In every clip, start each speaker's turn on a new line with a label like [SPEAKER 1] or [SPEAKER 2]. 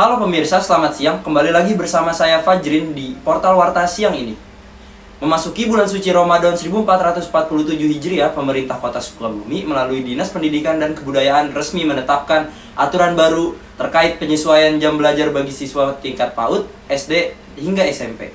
[SPEAKER 1] Halo pemirsa, selamat siang. Kembali lagi bersama saya Fajrin di Portal Warta Siang ini. Memasuki bulan suci Ramadan 1447 Hijriah, pemerintah Kota Sukabumi melalui Dinas Pendidikan dan Kebudayaan resmi menetapkan aturan baru terkait penyesuaian jam belajar bagi siswa tingkat PAUD, SD, hingga SMP.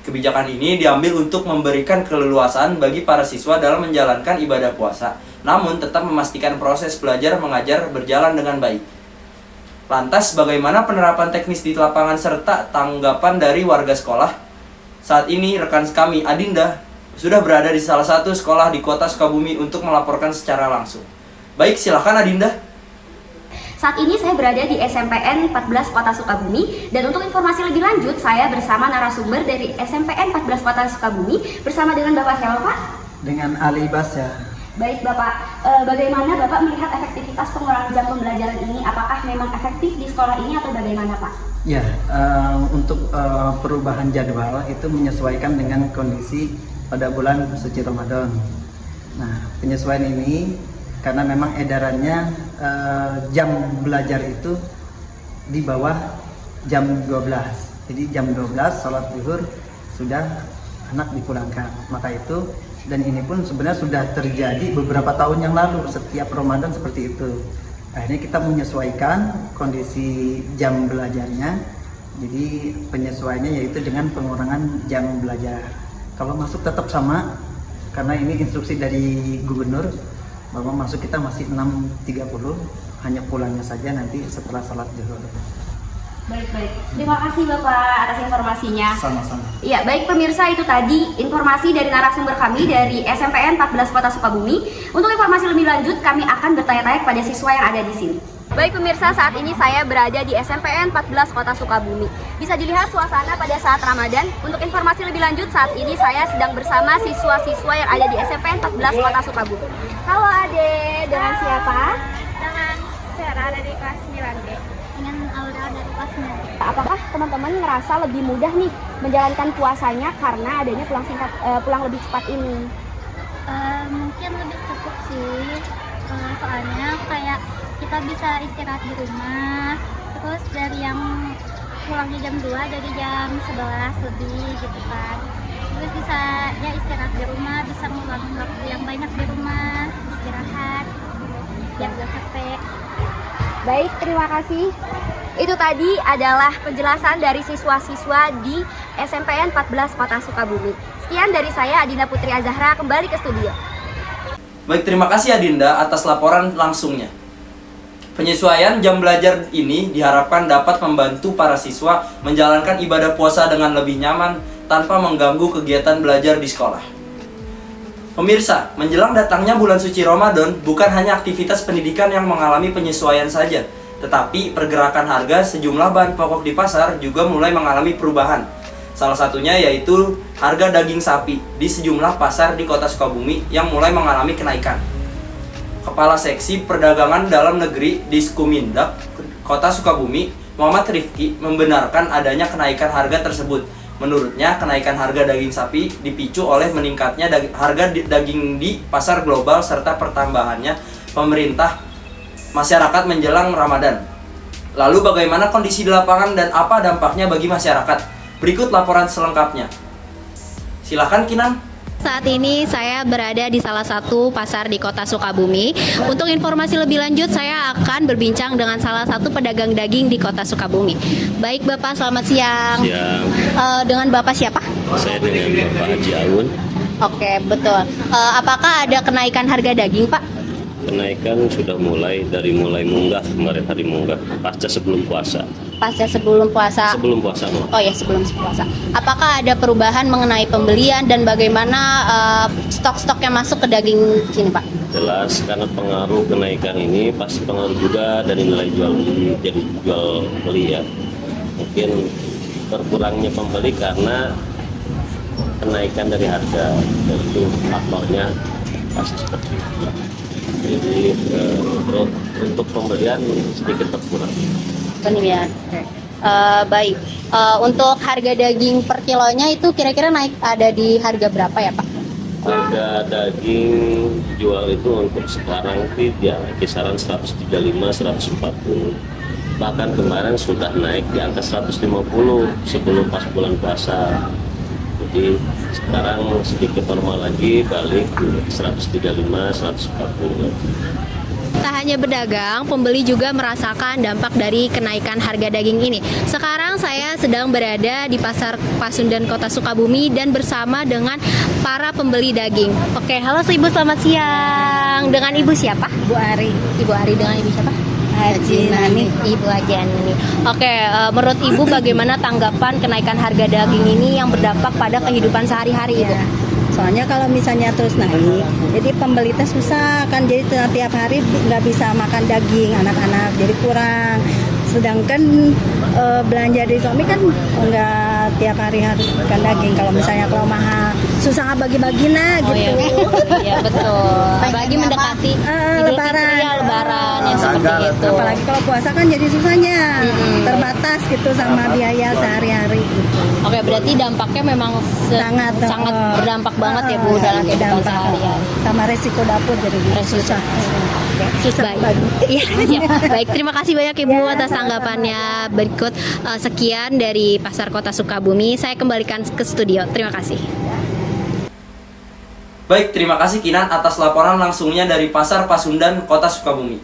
[SPEAKER 1] Kebijakan ini diambil untuk memberikan keleluasan bagi para siswa dalam menjalankan ibadah puasa, namun tetap memastikan proses belajar mengajar berjalan dengan baik. Lantas, bagaimana penerapan teknis di lapangan serta tanggapan dari warga sekolah? Saat ini rekan kami Adinda sudah berada di salah satu sekolah di Kota Sukabumi untuk melaporkan secara langsung. Baik, silakan Adinda.
[SPEAKER 2] Saat ini saya berada di SMPN 14 Kota Sukabumi, dan untuk informasi lebih lanjut saya bersama narasumber dari SMPN 14 Kota Sukabumi bersama dengan Bapak siapa, Pak?
[SPEAKER 3] Dengan Ali Basya.
[SPEAKER 2] Baik Bapak, bagaimana Bapak melihat efektivitas pengurangan jam pembelajaran ini? Apakah memang efektif di sekolah ini atau bagaimana Pak?
[SPEAKER 3] Ya, untuk perubahan jadwal itu menyesuaikan dengan kondisi pada bulan suci Ramadan. Nah, penyesuaian ini karena memang edarannya jam belajar itu di bawah jam 12. Jadi jam 12 sholat zuhur sudah anak dipulangkan. Maka itu, dan ini pun sebenarnya sudah terjadi beberapa tahun yang lalu, setiap Ramadan seperti itu. Akhirnya kita menyesuaikan kondisi jam belajarnya. Jadi penyesuaiannya yaitu dengan pengurangan jam belajar. Kalau masuk tetap sama, karena ini instruksi dari gubernur bahwa masuk kita masih 6.30, hanya pulangnya saja nanti setelah salat zuhur.
[SPEAKER 2] Baik. Terima kasih Bapak atas informasinya.
[SPEAKER 3] Sama-sama.
[SPEAKER 2] Iya, baik pemirsa, itu tadi informasi dari narasumber kami dari SMPN 14 Kota Sukabumi. Untuk informasi lebih lanjut, kami akan bertanya-tanya kepada siswa yang ada di sini. Baik pemirsa, saat ini saya berada di SMPN 14 Kota Sukabumi. Bisa dilihat suasana pada saat Ramadan. Untuk informasi lebih lanjut, saat ini saya sedang bersama siswa-siswa yang ada di SMPN 14 Kota Sukabumi. Halo Ade, dengan siapa?
[SPEAKER 4] Dengan Sarah dari kelas 9D. Dengan Aura dari kelas 9D.
[SPEAKER 2] Apakah teman-teman ngerasa lebih mudah nih menjalankan puasanya karena adanya pulang lebih cepat ini?
[SPEAKER 4] Mungkin lebih cukup sih, soalnya kayak kita bisa istirahat di rumah. Terus dari yang pulangnya jam 2 dari jam 11 lebih gitu kan. Terus bisa ya istirahat di rumah, bisa ngeluangin waktu yang banyak di rumah, istirahat biar gak capek.
[SPEAKER 2] Baik, terima kasih. Itu tadi adalah penjelasan dari siswa-siswa di SMPN 14 Kota Sukabumi. Sekian dari saya, Adinda Putri Azahra, kembali ke studio.
[SPEAKER 1] Baik, terima kasih Adinda atas laporan langsungnya. Penyesuaian jam belajar ini diharapkan dapat membantu para siswa menjalankan ibadah puasa dengan lebih nyaman tanpa mengganggu kegiatan belajar di sekolah. Pemirsa, menjelang datangnya bulan suci Ramadan, bukan hanya aktivitas pendidikan yang mengalami penyesuaian saja, tetapi pergerakan harga sejumlah bahan pokok di pasar juga mulai mengalami perubahan. Salah satunya yaitu harga daging sapi di sejumlah pasar di Kota Sukabumi yang mulai mengalami kenaikan. Kepala Seksi Perdagangan Dalam Negeri di Skumindak, Kota Sukabumi, Muhammad Rifki, membenarkan adanya kenaikan harga tersebut. Menurutnya, kenaikan harga daging sapi dipicu oleh meningkatnya harga daging di pasar global serta pertambahannya pemerintah masyarakat menjelang Ramadan. Lalu bagaimana kondisi di lapangan dan apa dampaknya bagi masyarakat? Berikut laporan selengkapnya. Silakan Kinan.
[SPEAKER 5] Saat ini saya berada di salah satu pasar di Kota Sukabumi. Untuk informasi lebih lanjut, saya akan berbincang dengan salah satu pedagang daging di Kota Sukabumi. Baik Bapak, selamat siang.
[SPEAKER 6] Siang.
[SPEAKER 5] Dengan Bapak siapa?
[SPEAKER 6] Saya dengan Bapak Haji Aun.
[SPEAKER 5] Oke, betul. Apakah ada kenaikan harga daging, Pak?
[SPEAKER 6] Kenaikan sudah mulai munggah kemarin hari munggah pasca sebelum puasa.
[SPEAKER 5] Pasca sebelum puasa.
[SPEAKER 6] Sebelum puasa.
[SPEAKER 5] Oh ya, sebelum puasa. Apakah ada perubahan mengenai pembelian dan bagaimana stok-stok yang masuk ke daging sini, Pak?
[SPEAKER 6] Jelas karena pengaruh kenaikan ini pasti pengaruh juga dari nilai jual beli jadi jual beli ya. Mungkin berkurangnya pembeli karena kenaikan dari harga, itu faktornya pasti seperti itu. Jadi untuk pembelian sedikit berkurang.
[SPEAKER 5] Pembelian. Baik. Untuk harga daging per kilonya itu kira-kira naik ada di harga berapa ya, Pak?
[SPEAKER 6] Harga daging jual itu untuk sekarang ya kisaran 135 140 bahkan kemarin sudah naik di angka 150 sebelum pas bulan puasa. Jadi sekarang sedikit normal lagi, balik 135, 140.
[SPEAKER 5] Tak hanya pedagang, pembeli juga merasakan dampak dari kenaikan harga daging ini. Sekarang saya sedang berada di Pasar Pasundan Kota Sukabumi dan bersama dengan para pembeli daging. Oke, halo Ibu, selamat siang. Dengan Ibu siapa?
[SPEAKER 7] Bu Ari,
[SPEAKER 5] Ibu Ari, dengan Ibu siapa?
[SPEAKER 7] Haji Nani.
[SPEAKER 5] Ibu Haji Nani. Oke, menurut Ibu bagaimana tanggapan kenaikan harga daging ini yang berdampak pada kehidupan sehari-hari, Ibu?
[SPEAKER 7] Ya. Soalnya kalau misalnya terus naik, jadi pembeli teh susah kan, jadi tiap hari nggak bisa makan daging anak-anak, jadi kurang. Sedangkan belanja di suami kan nggak tiap hari harus makan daging. Kalau misalnya kalau mahal, susah bagi-bagi nah
[SPEAKER 5] Oh
[SPEAKER 7] gitu.
[SPEAKER 5] iya, betul. Apalagi mendekati Idul
[SPEAKER 7] Lebaran.
[SPEAKER 5] Fitri, ya, Lebaran yang seperti itu.
[SPEAKER 7] Apalagi kalau puasa kan jadi susahnya, terbatas gitu sama biaya sehari-hari. Gitu.
[SPEAKER 5] Oke, berarti dampaknya memang
[SPEAKER 7] Sangat
[SPEAKER 5] berdampak banget ya Bu dalam kehidupan
[SPEAKER 7] dampak.
[SPEAKER 5] sehari-hari.
[SPEAKER 7] Sama resiko dapur jadi susah. Susah
[SPEAKER 5] Baik.
[SPEAKER 7] bagi.
[SPEAKER 5] Iya, siap. Baik, terima kasih banyak Ibu atas tanggapannya. Berikut sekian dari Pasar Kota Sukabumi. Saya kembalikan ke studio. Terima kasih.
[SPEAKER 1] Baik, terima kasih Kinan atas laporan langsungnya dari Pasar Pasundan Kota Sukabumi.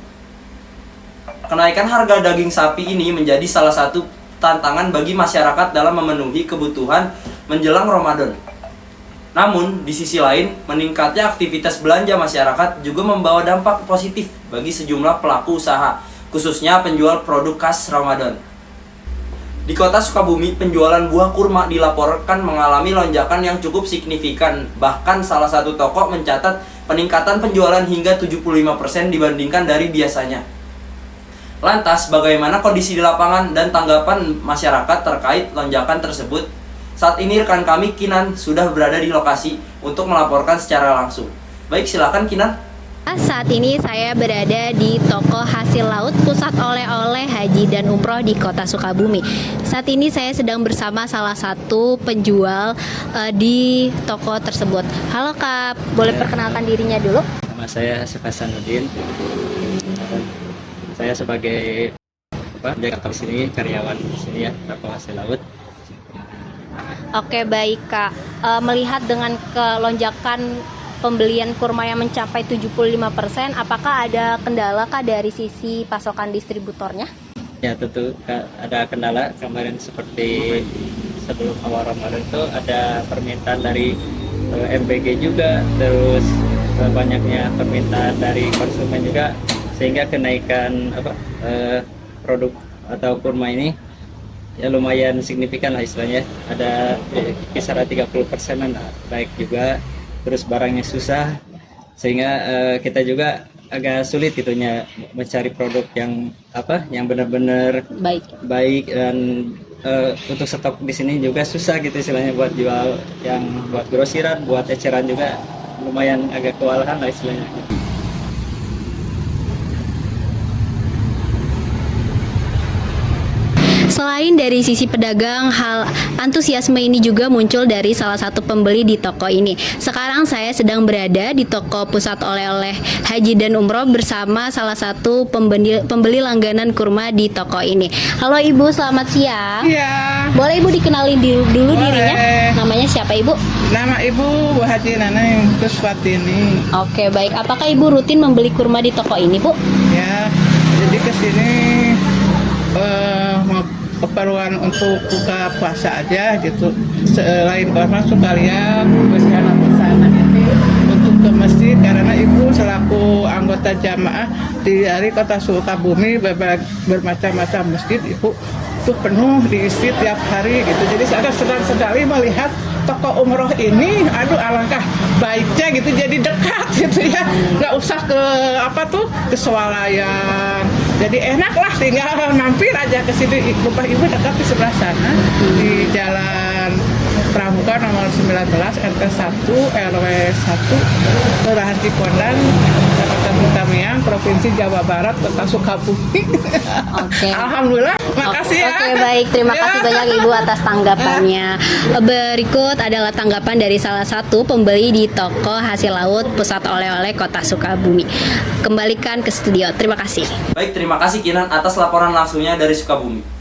[SPEAKER 1] Kenaikan harga daging sapi ini menjadi salah satu tantangan bagi masyarakat dalam memenuhi kebutuhan menjelang Ramadan. Namun, di sisi lain, meningkatnya aktivitas belanja masyarakat juga membawa dampak positif bagi sejumlah pelaku usaha, khususnya penjual produk khas Ramadan. Di Kota Sukabumi, penjualan buah kurma dilaporkan mengalami lonjakan yang cukup signifikan. Bahkan salah satu toko mencatat peningkatan penjualan hingga 75% dibandingkan dari biasanya. Lantas, bagaimana kondisi di lapangan dan tanggapan masyarakat terkait lonjakan tersebut? Saat ini rekan kami Kinan sudah berada di lokasi untuk melaporkan secara langsung. Baik, silakan Kinan.
[SPEAKER 5] Saat ini saya berada di toko hasil laut pusat oleh-oleh haji dan umroh di Kota Sukabumi. Saat ini saya sedang bersama salah satu penjual di toko tersebut. Halo Kak, boleh perkenalkan dirinya dulu?
[SPEAKER 8] Nama saya Hasanuddin. Saya sebagai penjaga toko sini, karyawan di sini ya, toko hasil laut.
[SPEAKER 5] Oke, baik Kak. Melihat dengan kelonjakan pembelian kurma yang mencapai 75%, apakah ada kendala Kak dari sisi pasokan distributornya?
[SPEAKER 8] Ya tentu Kak, ada kendala kemarin seperti sebelum awal Ramadan itu ada permintaan dari MBG juga, terus banyaknya permintaan dari konsumen juga, sehingga kenaikan produk atau kurma ini ya lumayan signifikan lah istilahnya, ada kisaran 30%-an naik juga. Terus barangnya susah, sehingga kita juga agak sulit gitunya mencari produk yang benar-benar baik dan untuk stok di sini juga susah gitu istilahnya, buat jual yang buat grosiran, buat eceran juga lumayan agak kewalahan lah istilahnya.
[SPEAKER 5] Selain dari sisi pedagang, hal antusiasme ini juga muncul dari salah satu pembeli di toko ini. Sekarang saya sedang berada di toko pusat oleh-oleh haji dan umroh bersama salah satu pembeli langganan kurma di toko ini. Halo Ibu, selamat siang.
[SPEAKER 9] Iya.
[SPEAKER 5] Boleh Ibu dikenalin dulu
[SPEAKER 9] Boleh.
[SPEAKER 5] dirinya? Namanya siapa Ibu?
[SPEAKER 9] Nama Ibu Bu Haji Nana Kuswatini.
[SPEAKER 5] Oke, baik. Apakah Ibu rutin membeli kurma di toko ini, Bu?
[SPEAKER 9] Ya, jadi kesini mau keperluan untuk buka puasa aja gitu. Selain kurma sekalian pesanan ini untuk ke masjid, karena Ibu selaku anggota jamaah di Kota Sukabumi bermacam-macam masjid, Ibu tuh penuh diisi tiap hari gitu. Jadi saya senang sekali melihat toko umroh ini, aduh alangkah baiknya gitu, jadi dekat gitu ya, nggak usah ke swalayan, jadi enak lah, tinggal mampir aja ke sini. Rumah Ibu dekat di sebelah sana di Jalan Pramuka nomor nomor 19 RT 1 RW 1 Kelurahan Cipondan, Kecamatan Bintamiang, Provinsi Jawa Barat, Kota Sukabumi.
[SPEAKER 5] Oke.
[SPEAKER 9] Alhamdulillah, makasih ya.
[SPEAKER 5] Oke, baik. Terima kasih banyak Ibu atas tanggapannya. Berikut adalah tanggapan dari salah satu pembeli di toko hasil laut Pusat Oleh-oleh Kota Sukabumi. Kembalikan ke studio. Terima kasih.
[SPEAKER 1] Baik, terima kasih Kinan atas laporan langsungnya dari Sukabumi.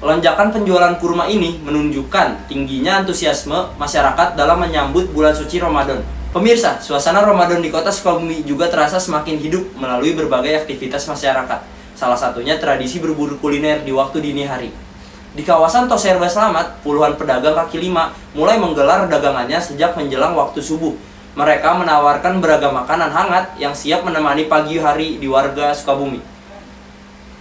[SPEAKER 1] Lonjakan penjualan kurma ini menunjukkan tingginya antusiasme masyarakat dalam menyambut bulan suci Ramadan. Pemirsa, suasana Ramadan di Kota Sukabumi juga terasa semakin hidup melalui berbagai aktivitas masyarakat. Salah satunya tradisi berburu kuliner di waktu dini hari. Di kawasan Toserba Slamet, puluhan pedagang kaki lima mulai menggelar dagangannya sejak menjelang waktu subuh. Mereka menawarkan beragam makanan hangat yang siap menemani pagi hari di warga Sukabumi.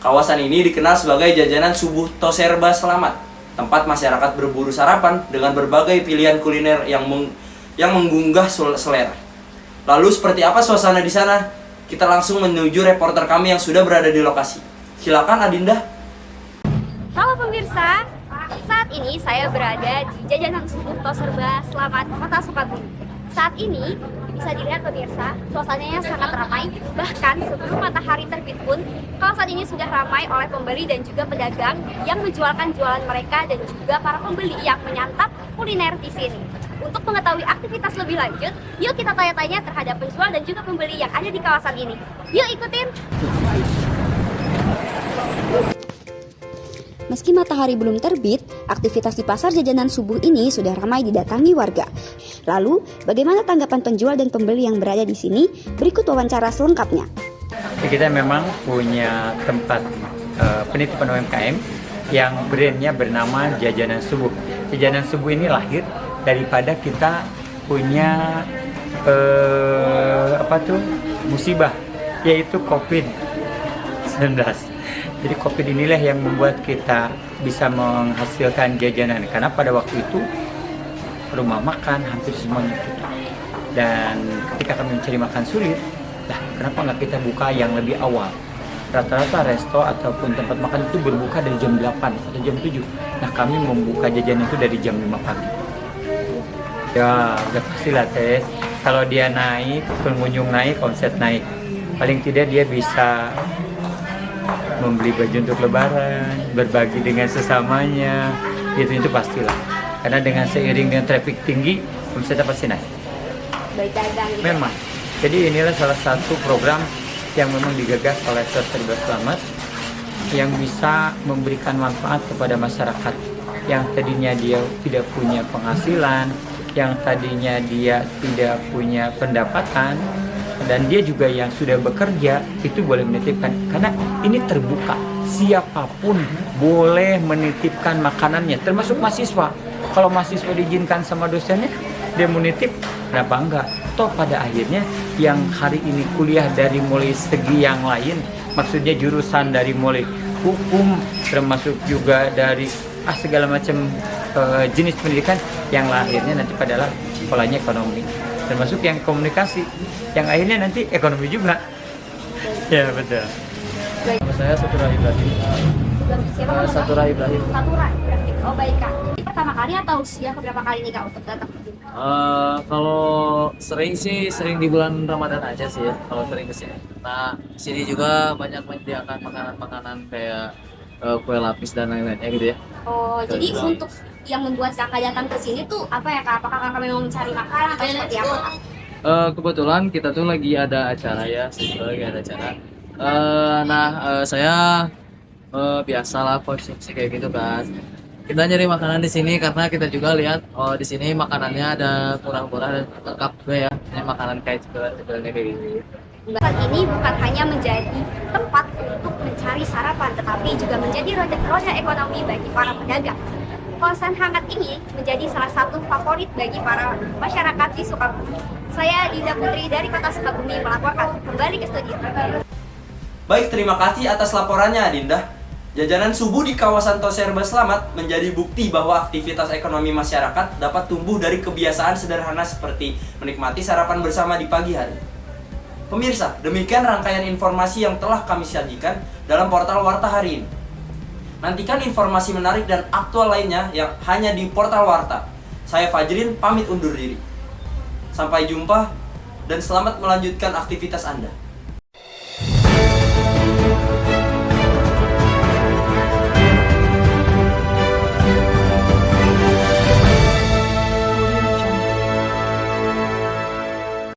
[SPEAKER 1] Kawasan ini dikenal sebagai jajanan subuh Toserba Slamet, tempat masyarakat berburu sarapan dengan berbagai pilihan kuliner yang menggugah selera. Lalu seperti apa suasana di sana? Kita langsung menuju reporter kami yang sudah berada di lokasi. Silakan Adinda.
[SPEAKER 2] Halo pemirsa, saat ini saya berada di jajanan subuh Toserba Slamet, Kota Sukabumi. Saat ini bisa dilihat pemirsa, suasananya sangat ramai. Bahkan sebelum matahari terbit pun, kawasan ini sudah ramai oleh pembeli dan juga pedagang yang menjualkan jualan mereka dan juga para pembeli yang menyantap kuliner di sini. Untuk mengetahui aktivitas lebih lanjut, yuk kita tanya-tanya terhadap penjual dan juga pembeli yang ada di kawasan ini. Yuk ikutin!
[SPEAKER 10] Meski matahari belum terbit, aktivitas di pasar jajanan subuh ini sudah ramai didatangi warga. Lalu, bagaimana tanggapan penjual dan pembeli yang berada di sini? Berikut wawancara selengkapnya.
[SPEAKER 8] Kita memang punya tempat penitipan UMKM yang brandnya bernama Jajanan Subuh. Jajanan Subuh ini lahir daripada kita punya musibah, yaitu COVID-19. Jadi COVID inilah yang membuat kita bisa menghasilkan jajanan, karena pada waktu itu rumah makan hampir semuanya tutup. Dan ketika kami mencari makan sulit, kenapa nggak kita buka yang lebih awal? Rata-rata resto ataupun tempat makan itu berbuka dari jam 8 atau jam 7. Nah, kami membuka jajanan itu dari jam 5 pagi. Ya, udah pastilah teh. Kalau dia naik, pengunjung naik, omset naik. Paling tidak dia bisa membeli baju untuk lebaran, berbagi dengan sesamanya, itu pastilah. Karena dengan seiring dengan traffic tinggi, omsetnya pasti naik. Memang. Jadi inilah salah satu program yang memang digagas oleh Toserba Slamet yang bisa memberikan manfaat kepada masyarakat yang tadinya dia tidak punya penghasilan, yang tadinya dia tidak punya pendapatan, dan dia juga yang sudah bekerja itu boleh menitipkan, karena ini terbuka, siapapun boleh menitipkan makanannya, termasuk mahasiswa. Kalau mahasiswa diizinkan sama dosennya, dia menitip, kenapa enggak? Toh pada akhirnya yang hari ini kuliah dari mulai segi yang lain, maksudnya jurusan dari mulai hukum, termasuk juga dari segala macam jenis pendidikan, yang lahirnya nanti adalah polanya ekonomi, termasuk yang komunikasi, yang akhirnya nanti ekonomi juga. Ya betul.
[SPEAKER 11] Saya Satura Ibrahim.
[SPEAKER 2] Satura Ibrahim. Oh baik Kak. Ini pertama kali atau usia keberapa kali nih Kak untuk datang ke sini?
[SPEAKER 11] Kalau sering sih sering di bulan Ramadan aja sih ya. Kalau sering ke sini. Nah, sini juga banyak menyediakan makanan-makanan kayak kue lapis dan lain-lainnya gitu ya.
[SPEAKER 2] Oh, jadi untuk yang membuat Kakak datang ke sini tuh apa ya Kak? Apakah Kakak memang mencari makanan atau seperti apa?
[SPEAKER 11] Kebetulan kita tuh lagi ada acara ya, lagi ada acara. Saya biasalah konsumsi kayak gitu kan. Kita nyari makanan di sini karena kita juga lihat di sini makanannya ada murah-murah dan lengkap juga ya. Ini makanan kayak cemilan-cemilannya kayak gitu.
[SPEAKER 2] Tempat ini bukan hanya menjadi tempat untuk mencari sarapan, tetapi juga menjadi roda ekonomi bagi para pedagang. Kawasan hangat ini menjadi salah satu favorit bagi para masyarakat di Sukabumi. Saya Dinda Putri dari Kota Sukabumi melaporkan, kembali ke studio.
[SPEAKER 1] Baik, terima kasih atas laporannya Adinda. Jajanan subuh di kawasan Toserba Slamet menjadi bukti bahwa aktivitas ekonomi masyarakat dapat tumbuh dari kebiasaan sederhana seperti menikmati sarapan bersama di pagi hari. Pemirsa, demikian rangkaian informasi yang telah kami sajikan dalam portal Warta hari ini. Nantikan informasi menarik dan aktual lainnya yang hanya di portal Warta. Saya Fajrin pamit undur diri. Sampai jumpa dan selamat melanjutkan aktivitas Anda.